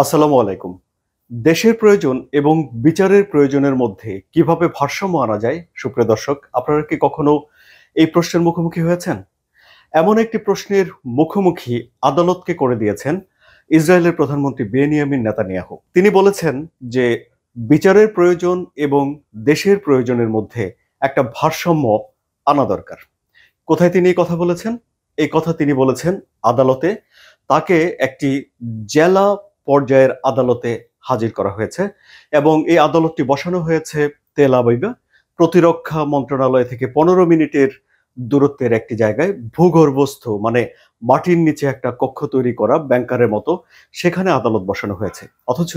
আসসালামু আলাইকুম। দেশের প্রয়োজন এবং বিচারের প্রয়োজনের মধ্যে কিভাবে ভারসাম্য আনা যায়? সুপ্রিয় দর্শক, আপনারা কি কখনো এই প্রশ্নের মুখোমুখি হয়েছেন? এমন একটি প্রশ্নের মুখোমুখি আদালতকে করে দিয়েছেন ইসরায়েলের প্রধানমন্ত্রী বেনিয়ামিন নেতানিয়াহু। তিনি বলেছেন যে বিচারের প্রয়োজন এবং দেশের প্রয়োজনের মধ্যে একটা ভারসাম্য আনা দরকার। কোথায় তিনি এই কথা বলেছেন? এই কথা তিনি বলেছেন আদালতে। তাকে একটি জেলা পর্যায়ের আদালতে হাজির করা হয়েছে এবং এই আদালতটি বসানো হয়েছে তেল আবিবে। প্রতিরক্ষা মন্ত্রণালয় থেকে ১৫ মিনিটের দূরত্বের একটি জায়গায় ভূগর্ভস্থ মানে মাটির নিচে একটা কক্ষ তৈরি করা ব্যাংকারের মতো সেখানে আদালত বসানো হয়েছে। অথচ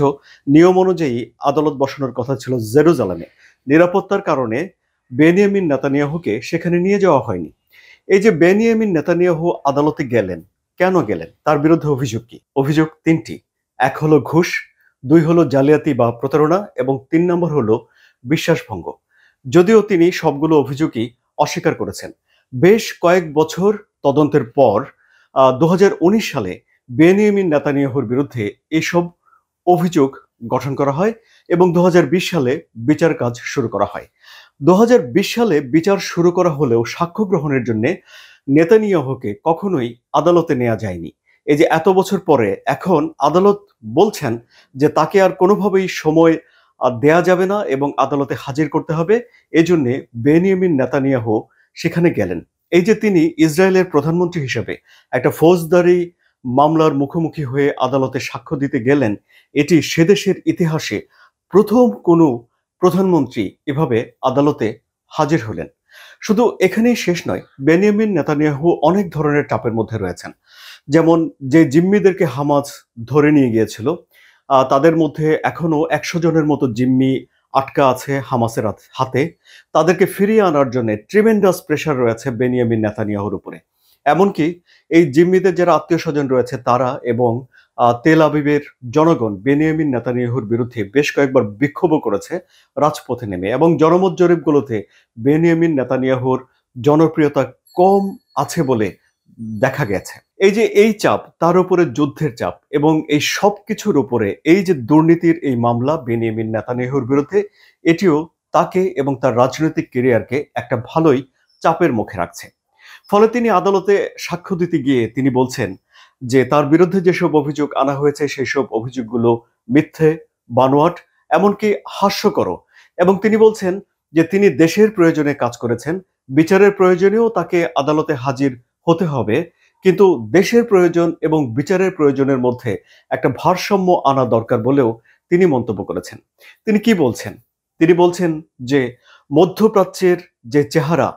নিয়ম অনুযায়ী আদালত বসানোর কথা ছিল জেরুজালেমে। নিরাপত্তার কারণে বেনিয়ামিন নেতানিয়াহুকে সেখানে নিয়ে যাওয়া হয়নি। এই যে বেনিয়ামিন নেতানিয়াহু আদালতে গেলেন, কেন গেলেন? তার বিরুদ্ধে অভিযোগ কি? অভিযোগ ৩টি। ১ হলো ঘুষ, ২ হলো জালিয়াতি বা প্রতারণা এবং ৩ নম্বর হলো বিশ্বাসভঙ্গ। যদিও তিনি সবগুলো অভিযোগই অস্বীকার করেছেন। বেশ কয়েক বছর তদন্তের পর ২০১৯ সালে বেনিয়ামিন নেতানিয়াহুর বিরুদ্ধে এসব অভিযোগ গঠন করা হয় এবং ২০২০ সালে বিচার কাজ শুরু করা হয়। ২০২০ সালে বিচার শুরু করা হলেও সাক্ষ্য গ্রহণের জন্য নেতানিয়াহুকে কখনোই আদালতে নেওয়া যায়নি। এই যে এত বছর পরে এখন আদালত বলছেন যে তাকে আর কোনোভাবেই সময় দেয়া যাবে না এবং আদালতে হাজির করতে হবে। এজন্য বেনিয়ামিন নেতানিয়াহু সেখানে গেলেন। এই যে তিনি ইসরায়েলের প্রধানমন্ত্রী হিসেবে একটা ফৌজদারি মামলার মুখোমুখি হয়ে আদালতে সাক্ষ্য দিতে গেলেন, এটি সেদেশের ইতিহাসে প্রথম কোনো প্রধানমন্ত্রী এভাবে আদালতে হাজির হলেন। শুধু এখানেই শেষ নয়, বেনিয়ামিন নেতানিয়াহু অনেক ধরনের চাপের মধ্যে রয়েছেন। যেমন যে জিম্মিদেরকে হামাস ধরে নিয়ে গিয়েছিল, তাদের মধ্যে এখনো ১০০ জনের মতো জিম্মি আটকা আছে হামাসের হাতে। তাদেরকে ফিরিয়ে আনার জন্য ট্রিমেন্ডাস প্রেশার রয়েছে বেনিয়ামিন নেতানিয়াহুর উপরে। এমনকি এই জিম্মিদের যারা আত্মীয়স্বজন রয়েছে তারা এবং তেল আবিবের জনগণ বেনিয়ামিন নেতানিয়াহুর বিরুদ্ধে বেশ কয়েকবার বিক্ষোভও করেছে রাজপথে নেমে এবং জনমত জরিপগুলোতে বেনিয়ামিন নেতানিয়াহুর জনপ্রিয়তা কম আছে বলে দেখা গেছে। এই যে এই চাপ, তার উপরে যুদ্ধের চাপ এবং এই সব কিছুর উপরে এই যে দুর্নীতির এই মামলা বেনিয়ামিন নেতানিয়াহুর বিরুদ্ধে, এটিও তাকে এবং তার রাজনৈতিক ক্যারিয়ারকে একটা ভালোই চাপের মুখে রাখছে। ফলে তিনি আদালতে সাক্ষ্য দিতে গিয়ে তিনি বলছেন যে তার বিরুদ্ধে যেসব অভিযোগ আনা হয়েছে সেই সব অভিযোগগুলো মিথ্যে, বানোয়াট, এমনকি হাস্যকরও। এবং তিনি বলছেন যে তিনি দেশের প্রয়োজনে কাজ করেছেন, বিচারের প্রয়োজনেও তাকে আদালতে হাজির হতে হবে, কিন্তু দেশের প্রয়োজন এবং বিচারের প্রয়োজনের মধ্যে একটা ভারসাম্য আনা দরকার বলেও তিনি মন্তব্য করেছেন। তিনি কি বলছেন? তিনি বলছেন যে মধ্যপ্রাচ্যের যে চেহারা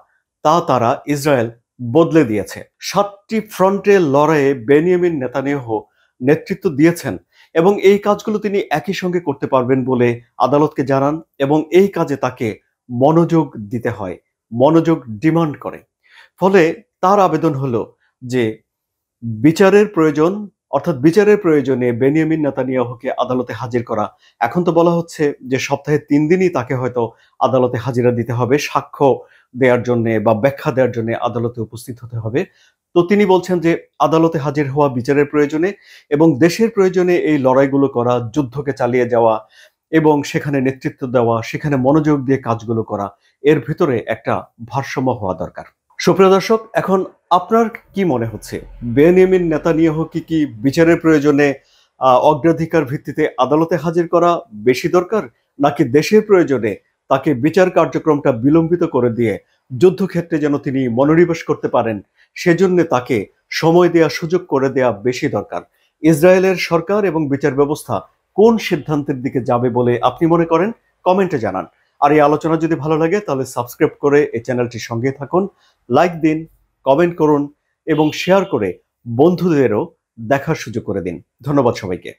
তা তারা ইসরায়েল বদলে দিয়েছে। ৭টি ফ্রন্টে লড়াইয়ে বেনিয়ামিন নেতানিয়াহু নেতৃত্ব দিয়েছেন এবং এই কাজগুলো তিনি একই সঙ্গে করতে পারবেন বলে আদালতকে জানান এবং এই কাজে তাকে মনোযোগ দিতে হয়, মনোযোগ ডিমান্ড করে। ফলে তার আবেদন হলো যে বিচারের প্রয়োজন, অর্থাৎ বিচারের প্রয়োজনে বেনিয়ামিন নেতানিয়াহুকে আদালতে হাজির করা। এখন তো বলা হচ্ছে যে সপ্তাহে ৩ দিনই তাকে হয়তো আদালতে হাজিরা দিতে হবে, সাক্ষ্য দেওয়ার জন্যে বা ব্যাখ্যা দেওয়ার জন্যে আদালতে উপস্থিত হতে হবে। তো তিনি বলছেন যে আদালতে হাজির হওয়া বিচারের প্রয়োজনে এবং দেশের প্রয়োজনে এই লড়াইগুলো করা, যুদ্ধকে চালিয়ে যাওয়া এবং সেখানে নেতৃত্ব দেওয়া, সেখানে মনোযোগ দিয়ে কাজগুলো করা, এর ভিতরে একটা ভারসাম্য হওয়া দরকার। সুপ্রিয় দর্শক, এখন আপনার কি মনে হচ্ছে বেনিয়ামিন নেতানিয়াহু কি বিচারের প্রয়োজনে অগ্রাধিকার ভিত্তিতে আদালতে হাজির করা বেশি দরকার, নাকি দেশের প্রয়োজনে তাকে বিচার কার্যক্রমটা বিলম্বিত করে দিয়ে যুদ্ধক্ষেত্রে যেন তিনি মনোনিবেশ করতে পারেন সেজন্য তাকে সময় দেয়া, সুযোগ করে দেয়া বেশি দরকার? ইসরায়েলের সরকার এবং বিচার ব্যবস্থা কোন সিদ্ধান্তের দিকে যাবে বলে আপনি মনে করেন? কমেন্টে জানান। আর এই আলোচনা যদি ভালো লাগে তাহলে সাবস্ক্রাইব করে এই চ্যানেলটির সঙ্গে থাকুন, লাইক দিন, কমেন্ট করুন এবং শেয়ার করে বন্ধুদেরও দেখার সুযোগ করে দিন। ধন্যবাদ সবাইকে।